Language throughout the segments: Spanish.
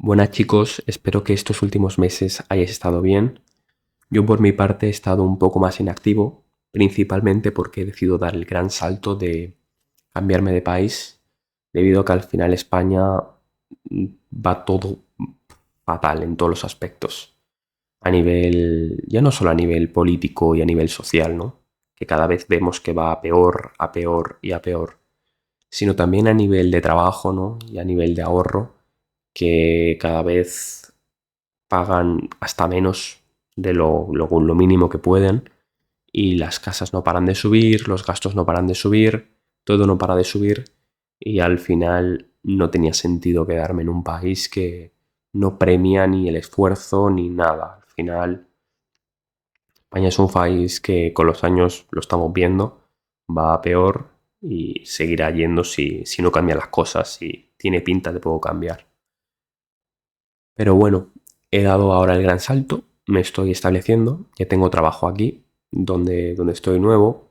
Buenas chicos, espero que estos últimos meses hayáis estado bien. Yo por mi parte he estado un poco más inactivo, principalmente porque he decidido dar el gran salto de cambiarme de país, debido a que al final España va todo fatal en todos los aspectos. A nivel, ya no solo a nivel político y a nivel social, ¿no? Que cada vez vemos que va a peor, a peor y a peor, sino también a nivel de trabajo, ¿no? Y a nivel de ahorro, que cada vez pagan hasta menos de lo mínimo que pueden y las casas no paran de subir, los gastos no paran de subir, todo no para de subir y al final no tenía sentido quedarme en un país que no premia ni el esfuerzo ni nada. Al final España es un país que con los años lo estamos viendo, va a peor y seguirá yendo si no cambian las cosas y tiene pinta de poco cambiar. Pero bueno, he dado ahora el gran salto, me estoy estableciendo, ya tengo trabajo aquí, donde estoy nuevo,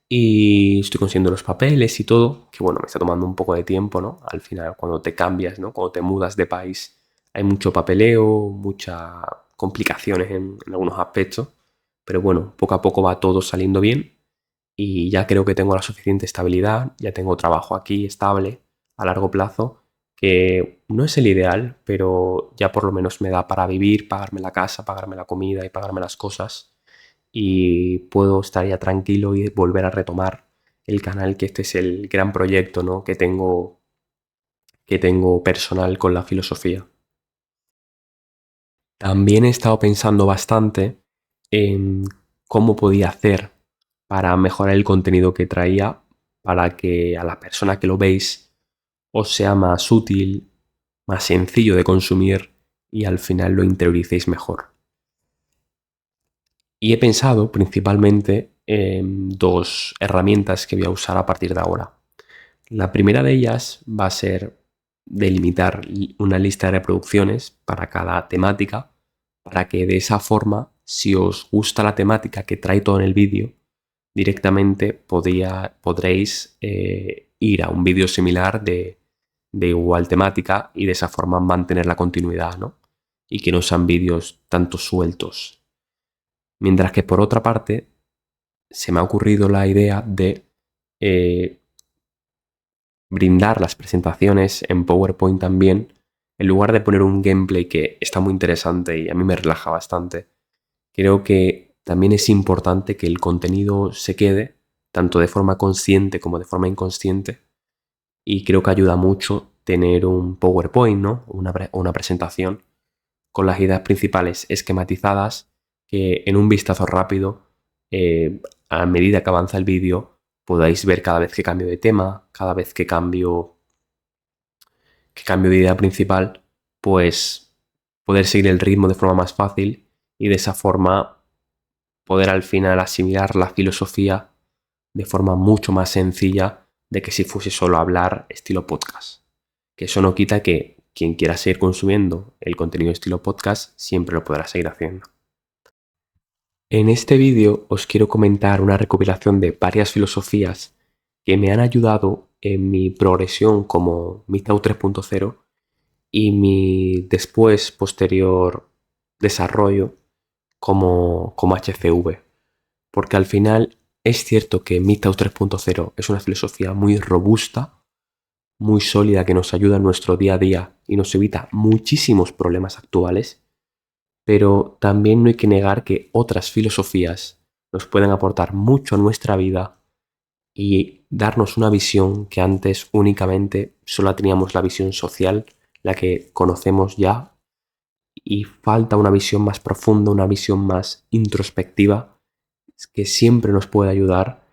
y estoy consiguiendo los papeles y todo, que bueno, me está tomando un poco de tiempo, ¿no? Al final, cuando te cambias, ¿no? Cuando te mudas de país, hay mucho papeleo, muchas complicaciones en algunos aspectos, pero bueno, poco a poco va todo saliendo bien y ya creo que tengo la suficiente estabilidad, ya tengo trabajo aquí estable a largo plazo, que no es el ideal, pero ya por lo menos me da para vivir, pagarme la casa, pagarme la comida y pagarme las cosas y puedo estar ya tranquilo y volver a retomar el canal, que este es el gran proyecto, ¿no? que tengo personal con la filosofía. También he estado pensando bastante en cómo podía hacer para mejorar el contenido que traía para que a la persona que lo veis os sea más útil, más sencillo de consumir y al final lo interioricéis mejor. Y he pensado principalmente en dos herramientas que voy a usar a partir de ahora. La primera de ellas va a ser delimitar una lista de reproducciones para cada temática, para que de esa forma, si os gusta la temática que trae todo en el vídeo, directamente podréis ir a un vídeo similar de igual temática y de esa forma mantener la continuidad, ¿no? Y que no sean vídeos tanto sueltos. Mientras que por otra parte, se me ha ocurrido la idea de eh, brindar las presentaciones en PowerPoint también, en lugar de poner un gameplay que está muy interesante y a mí me relaja bastante. Creo que también es importante que el contenido se quede, tanto de forma consciente como de forma inconsciente, y creo que ayuda mucho tener un PowerPoint, ¿no? Una presentación con las ideas principales esquematizadas, que en un vistazo rápido, a medida que avanza el vídeo, podáis ver cada vez que cambio de tema, cada vez que cambio de idea principal, pues poder seguir el ritmo de forma más fácil y de esa forma poder al final asimilar la filosofía de forma mucho más sencilla de que si fuese solo hablar estilo podcast. Que eso no quita que quien quiera seguir consumiendo el contenido estilo podcast siempre lo podrá seguir haciendo. En este vídeo os quiero comentar una recopilación de varias filosofías que me han ayudado en mi progresión como Midtown 3.0 y mi después posterior desarrollo como HCV. Porque al final es cierto que Midtown 3.0 es una filosofía muy robusta, muy sólida, que nos ayuda en nuestro día a día y nos evita muchísimos problemas actuales, pero también no hay que negar que otras filosofías nos pueden aportar mucho a nuestra vida y darnos una visión que antes únicamente solo teníamos la visión social, la que conocemos ya, y falta una visión más profunda, una visión más introspectiva, que siempre nos puede ayudar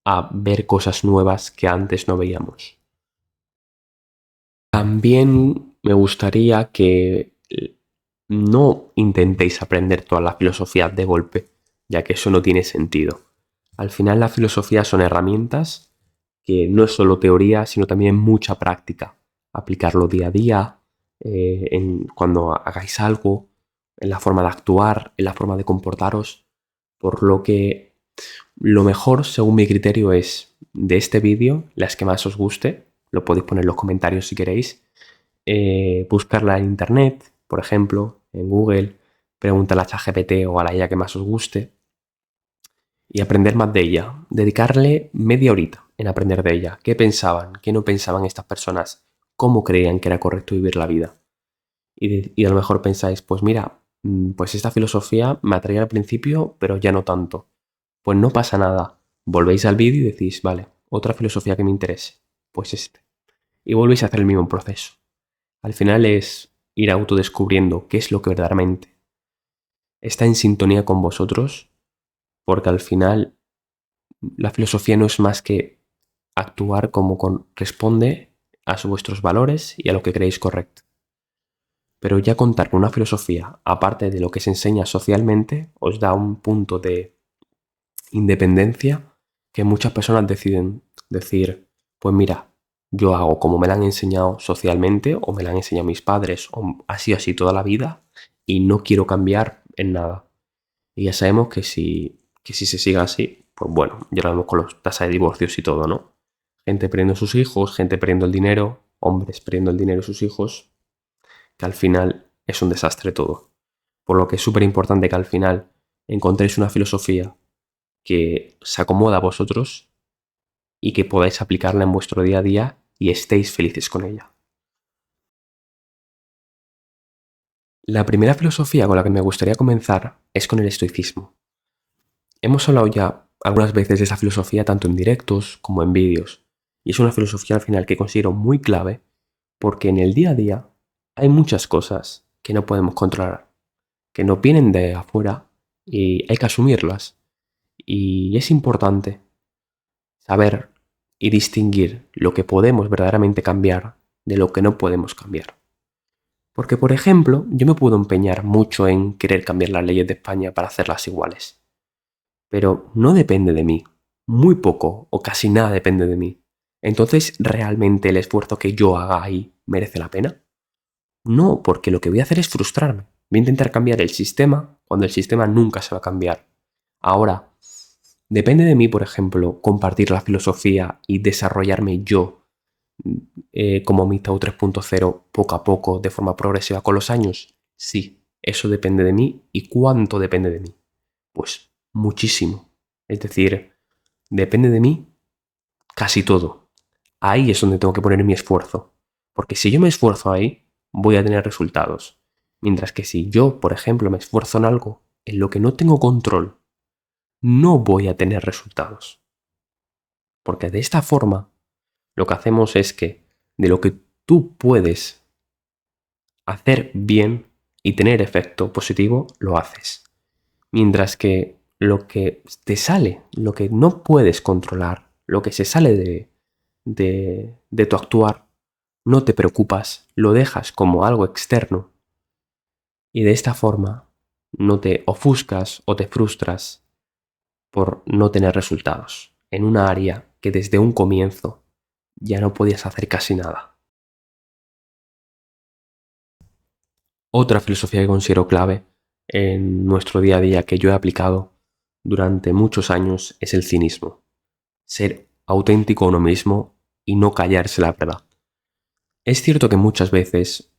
a ver cosas nuevas que antes no veíamos. También me gustaría que no intentéis aprender toda la filosofía de golpe, ya que eso no tiene sentido. Al final la filosofía son herramientas que no es solo teoría, sino también mucha práctica. Aplicarlo día a día, cuando hagáis algo, en la forma de actuar, en la forma de comportaros. Por lo que lo mejor, según mi criterio, es de este vídeo, las que más os guste, lo podéis poner en los comentarios si queréis, buscarla en internet, por ejemplo, en Google, preguntarle a ChatGPT o a la IA que más os guste y aprender más de ella. Dedicarle media horita en aprender de ella. ¿Qué pensaban? ¿Qué no pensaban estas personas? ¿Cómo creían que era correcto vivir la vida? Y a lo mejor pensáis, pues mira, pues esta filosofía me atraía al principio, pero ya no tanto. Pues no pasa nada. Volvéis al vídeo y decís, vale, otra filosofía que me interese. Pues este. Y volvéis a hacer el mismo proceso. Al final es ir autodescubriendo qué es lo que verdaderamente está en sintonía con vosotros, porque al final la filosofía no es más que actuar como corresponde a vuestros valores y a lo que creéis correcto. Pero ya contar con una filosofía, aparte de lo que se enseña socialmente, os da un punto de independencia que muchas personas deciden decir, pues mira, yo hago como me la han enseñado socialmente o me la han enseñado mis padres o ha sido así toda la vida y no quiero cambiar en nada. Y ya sabemos que si se sigue así, pues bueno, ya lo vemos con las tasas de divorcios y todo, ¿no? Gente perdiendo sus hijos, gente perdiendo el dinero, hombres perdiendo el dinero de sus hijos, que al final es un desastre todo. Por lo que es súper importante que al final encontréis una filosofía que se acomoda a vosotros y que podáis aplicarla en vuestro día a día y estéis felices con ella. La primera filosofía con la que me gustaría comenzar es con el estoicismo. Hemos hablado ya algunas veces de esa filosofía tanto en directos como en vídeos, y es una filosofía al final que considero muy clave porque en el día a día hay muchas cosas que no podemos controlar, que nos vienen de afuera y hay que asumirlas. Y es importante saber y distinguir lo que podemos verdaderamente cambiar de lo que no podemos cambiar. Porque, por ejemplo, yo me puedo empeñar mucho en querer cambiar las leyes de España para hacerlas iguales. Pero no depende de mí. Muy poco o casi nada depende de mí. Entonces, ¿realmente el esfuerzo que yo haga ahí merece la pena? No, porque lo que voy a hacer es frustrarme. Voy a intentar cambiar el sistema cuando el sistema nunca se va a cambiar. Ahora, depende de mí, por ejemplo, compartir la filosofía y desarrollarme yo como mi Tao 3.0 poco a poco, de forma progresiva con los años. Sí, eso depende de mí. ¿Y cuánto depende de mí? Pues muchísimo. Es decir, depende de mí casi todo. Ahí es donde tengo que poner mi esfuerzo. Porque si yo me esfuerzo ahí, voy a tener resultados. Mientras que si yo, por ejemplo, me esfuerzo en algo en lo que no tengo control, no voy a tener resultados. Porque de esta forma, lo que hacemos es que de lo que tú puedes hacer bien y tener efecto positivo, lo haces. Mientras que lo que te sale, lo que no puedes controlar, lo que se sale de tu actuar, no te preocupas, lo dejas como algo externo y de esta forma no te ofuscas o te frustras por no tener resultados en una área que desde un comienzo ya no podías hacer casi nada. Otra filosofía que considero clave en nuestro día a día que yo he aplicado durante muchos años es el cinismo. Ser auténtico a uno mismo y no callarse la verdad. Es cierto que muchas veces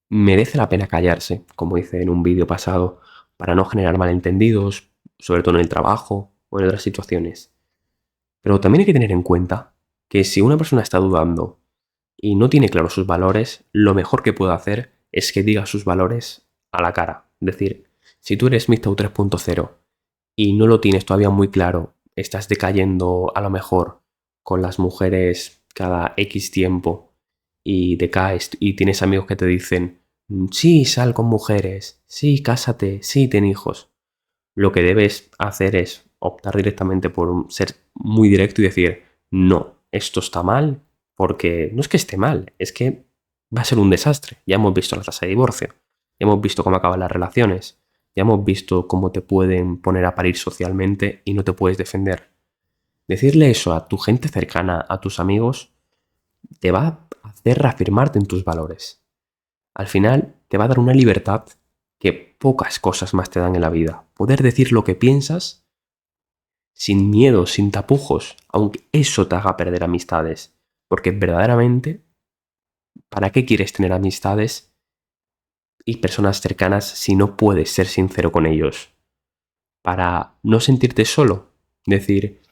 merece la pena callarse, como hice en un vídeo pasado, para no generar malentendidos, sobre todo en el trabajo o en otras situaciones. Pero también hay que tener en cuenta que si una persona está dudando y no tiene claros sus valores, lo mejor que puede hacer es que diga sus valores a la cara. Es decir, si tú eres Mr. 3.0 y no lo tienes todavía muy claro, estás decayendo a lo mejor con las mujeres cada X tiempo y decaes y tienes amigos que te dicen, sí, sal con mujeres, sí, cásate, sí, ten hijos. Lo que debes hacer es optar directamente por ser muy directo y decir, no, esto está mal, porque no es que esté mal, es que va a ser un desastre. Ya hemos visto la tasa de divorcio, ya hemos visto cómo acaban las relaciones, ya hemos visto cómo te pueden poner a parir socialmente y no te puedes defender. Decirle eso a tu gente cercana, a tus amigos, te va a hacer reafirmarte en tus valores. Al final te va a dar una libertad que pocas cosas más te dan en la vida. Poder decir lo que piensas sin miedo, sin tapujos, aunque eso te haga perder amistades. Porque verdaderamente ¿Para qué quieres tener amistades y personas cercanas si no puedes ser sincero con ellos? Para no sentirte solo. Es decir,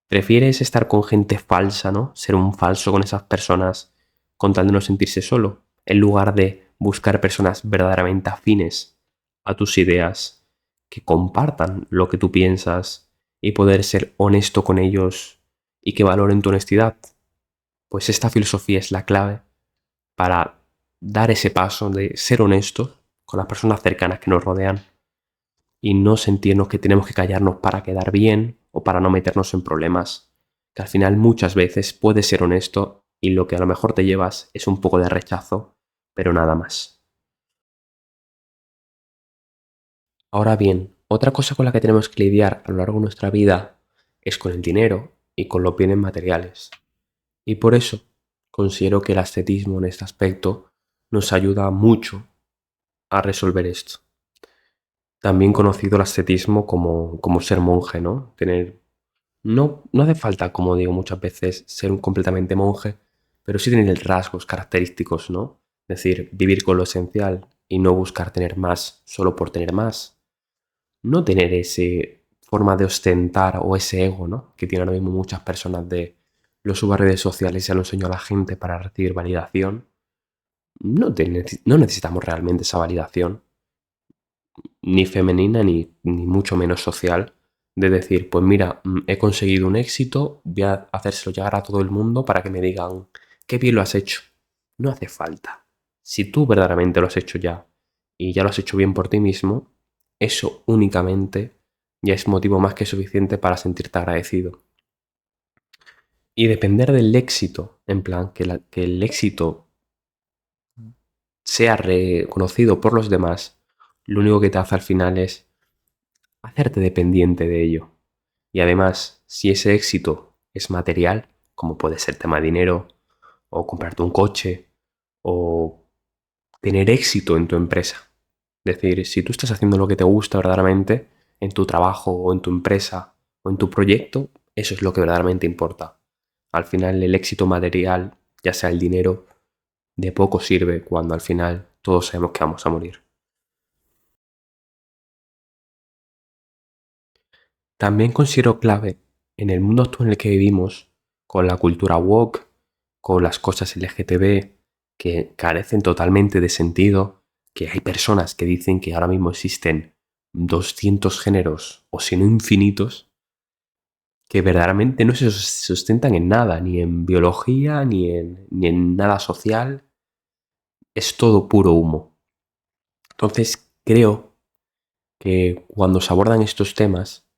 prefieres estar con gente falsa, ¿no? Ser un falso con esas personas con tal de no sentirse solo, en lugar de buscar personas verdaderamente afines a tus ideas, que compartan lo que tú piensas y poder ser honesto con ellos y que valoren tu honestidad. Pues esta filosofía es la clave para dar ese paso de ser honestos con las personas cercanas que nos rodean y no sentirnos que tenemos que callarnos para quedar bien o para no meternos en problemas, que al final muchas veces puedes ser honesto y lo que a lo mejor te llevas es un poco de rechazo, pero nada más. Ahora bien, otra cosa con la que tenemos que lidiar a lo largo de nuestra vida es con el dinero y con los bienes materiales. Y por eso considero que el ascetismo en este aspecto nos ayuda mucho a resolver esto. También conocido el ascetismo como ser monje, ¿no? No hace falta, como digo muchas veces, ser un completamente monje, pero sí tener rasgos característicos, ¿no? Es decir, vivir con lo esencial y no buscar tener más solo por tener más. No tener esa forma de ostentar o ese ego, ¿no? Que tienen ahora mismo muchas personas de lo subo a redes sociales y ya lo enseño a la gente para recibir validación. No necesitamos realmente esa validación, ni femenina ni mucho menos social, de decir, pues mira, he conseguido un éxito, voy a hacérselo llegar a todo el mundo para que me digan, qué bien lo has hecho. No hace falta. Si tú verdaderamente lo has hecho ya y ya lo has hecho bien por ti mismo, eso únicamente ya es motivo más que suficiente para sentirte agradecido. Y depender del éxito, en plan, que el éxito sea reconocido por los demás, lo único que te hace al final es hacerte dependiente de ello. Y además, si ese éxito es material, como puede ser tema de dinero, o comprarte un coche, o tener éxito en tu empresa. Es decir, si tú estás haciendo lo que te gusta verdaderamente en tu trabajo o en tu empresa o en tu proyecto, eso es lo que verdaderamente importa. Al final el éxito material, ya sea el dinero, de poco sirve cuando al final todos sabemos que vamos a morir. También considero clave en el mundo actual en el que vivimos, con la cultura woke, con las cosas LGTB que carecen totalmente de sentido, que hay personas que dicen que ahora mismo existen 200 géneros o si no infinitos, que verdaderamente no se sustentan en nada, ni en biología, ni en nada social, es todo puro humo. Entonces creo que cuando se abordan estos temas,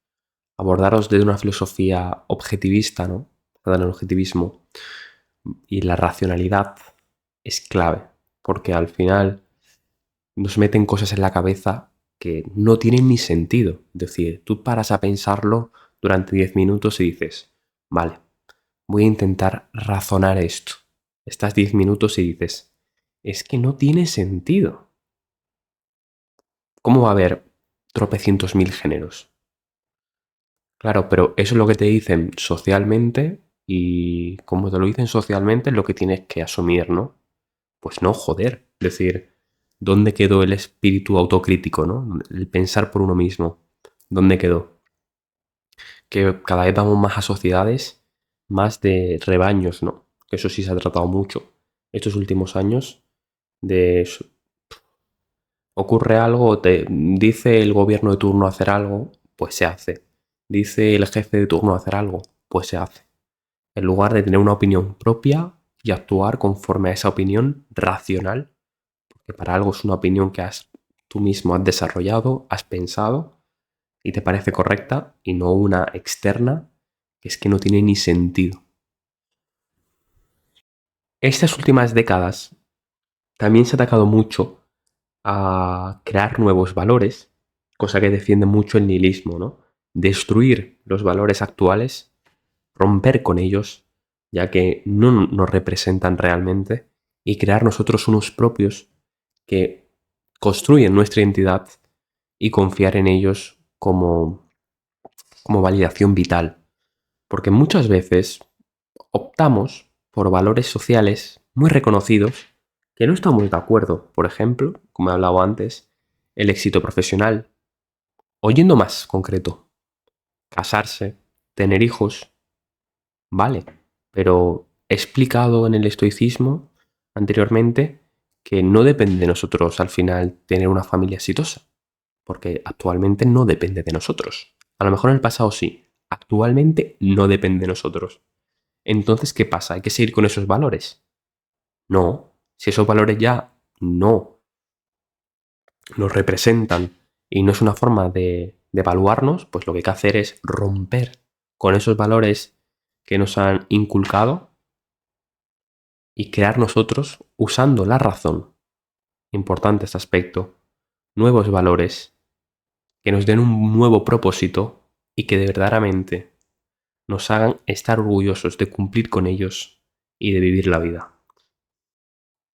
abordarlos desde una filosofía objetivista, ¿no? Basada en el objetivismo y la racionalidad es clave, porque al final nos meten cosas en la cabeza que no tienen ni sentido. Es decir, tú paras a pensarlo durante 10 minutos y dices, vale, voy a intentar razonar esto. Estás 10 minutos y dices, es que no tiene sentido. ¿Cómo va a haber tropecientos mil géneros? Claro, pero eso es lo que te dicen socialmente y como te lo dicen socialmente es lo que tienes que asumir, ¿no? Pues no, joder. Es decir, ¿dónde quedó el espíritu autocrítico, ¿no? El pensar por uno mismo. ¿Dónde quedó? Que cada vez vamos más a sociedades, más de rebaños, ¿no? Que eso sí se ha tratado mucho estos últimos años. Ocurre algo, te dice el gobierno de turno hacer algo, pues se hace. Dice el jefe de turno hacer algo, pues se hace. En lugar de tener una opinión propia y actuar conforme a esa opinión racional, que para algo es una opinión que tú mismo has desarrollado, has pensado y te parece correcta y no una externa que es que no tiene ni sentido. Estas últimas décadas también se ha atacado mucho a crear nuevos valores, cosa que defiende mucho el nihilismo, ¿no? Destruir los valores actuales, romper con ellos, ya que no nos representan realmente, y crear nosotros unos propios que construyen nuestra identidad y confiar en ellos como validación vital. Porque muchas veces optamos por valores sociales muy reconocidos que no estamos de acuerdo. Por ejemplo, como he hablado antes, el éxito profesional. O yendo más concreto, casarse, tener hijos, vale. Pero he explicado en el estoicismo anteriormente que no depende de nosotros al final tener una familia exitosa. Porque actualmente no depende de nosotros. A lo mejor en el pasado sí. Actualmente no depende de nosotros. Entonces, ¿qué pasa? ¿Hay que seguir con esos valores? No. Si esos valores ya no nos representan y no es una forma de evaluarnos, pues lo que hay que hacer es romper con esos valores que nos han inculcado y crear nosotros usando la razón. Importante este aspecto. Nuevos valores que nos den un nuevo propósito y que de verdaderamente nos hagan estar orgullosos de cumplir con ellos y de vivir la vida.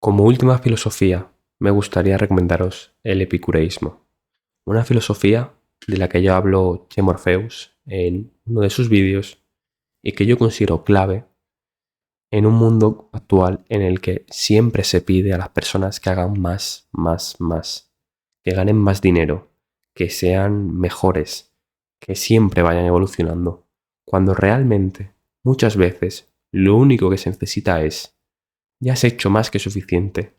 Como última filosofía, me gustaría recomendaros el epicureísmo, una filosofía de la que ya habló Che Morpheus en uno de sus vídeos y que yo considero clave en un mundo actual en el que siempre se pide a las personas que hagan más, que ganen más dinero, que sean mejores, que siempre vayan evolucionando, cuando realmente, muchas veces, lo único que se necesita es, ya has hecho más que suficiente.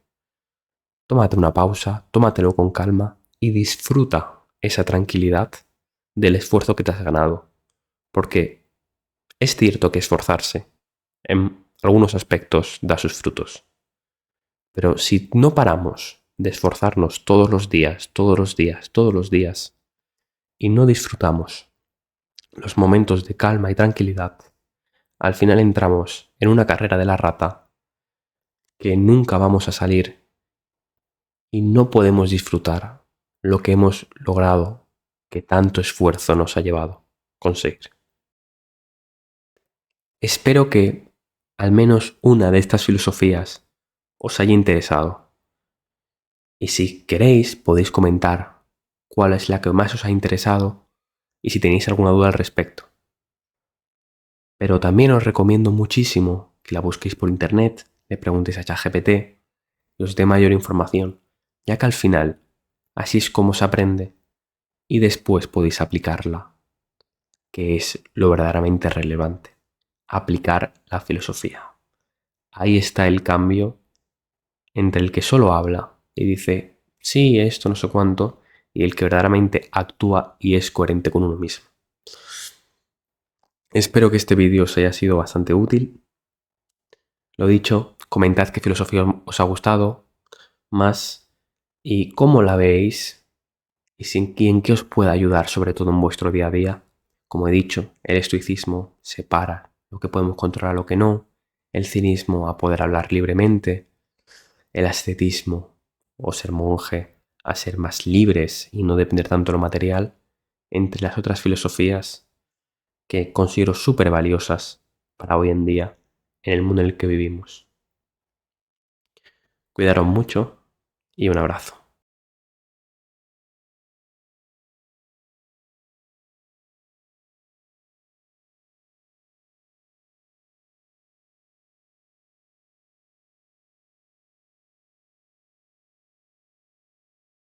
Tómate una pausa, tómatelo con calma y disfruta esa tranquilidad del esfuerzo que te has ganado. Porque es cierto que esforzarse en algunos aspectos da sus frutos. Pero si no paramos de esforzarnos todos los días, y no disfrutamos los momentos de calma y tranquilidad, al final entramos en una carrera de la rata que nunca vamos a salir y no podemos disfrutar lo que hemos logrado, que tanto esfuerzo nos ha llevado conseguir. Espero que al menos una de estas filosofías os haya interesado. Y si queréis, podéis comentar cuál es la que más os ha interesado y si tenéis alguna duda al respecto. Pero también os recomiendo muchísimo que la busquéis por internet, le preguntéis a ChatGPT y os dé mayor información, ya que al final así es como se aprende y después podéis aplicarla, que es lo verdaderamente relevante, aplicar la filosofía. Ahí está el cambio entre el que solo habla y dice, sí, esto no sé cuánto, y el que verdaderamente actúa y es coherente con uno mismo. Espero que este vídeo os haya sido bastante útil. Lo dicho, comentad qué filosofía os ha gustado más y cómo la veis y en qué os puede ayudar, sobre todo en vuestro día a día. Como he dicho, el estoicismo separa lo que podemos controlar, lo que no, el cinismo a poder hablar libremente, el ascetismo o ser monje a ser más libres y no depender tanto de lo material, entre las otras filosofías que considero súper valiosas para hoy en día en el mundo en el que vivimos. Cuidaros mucho y un abrazo.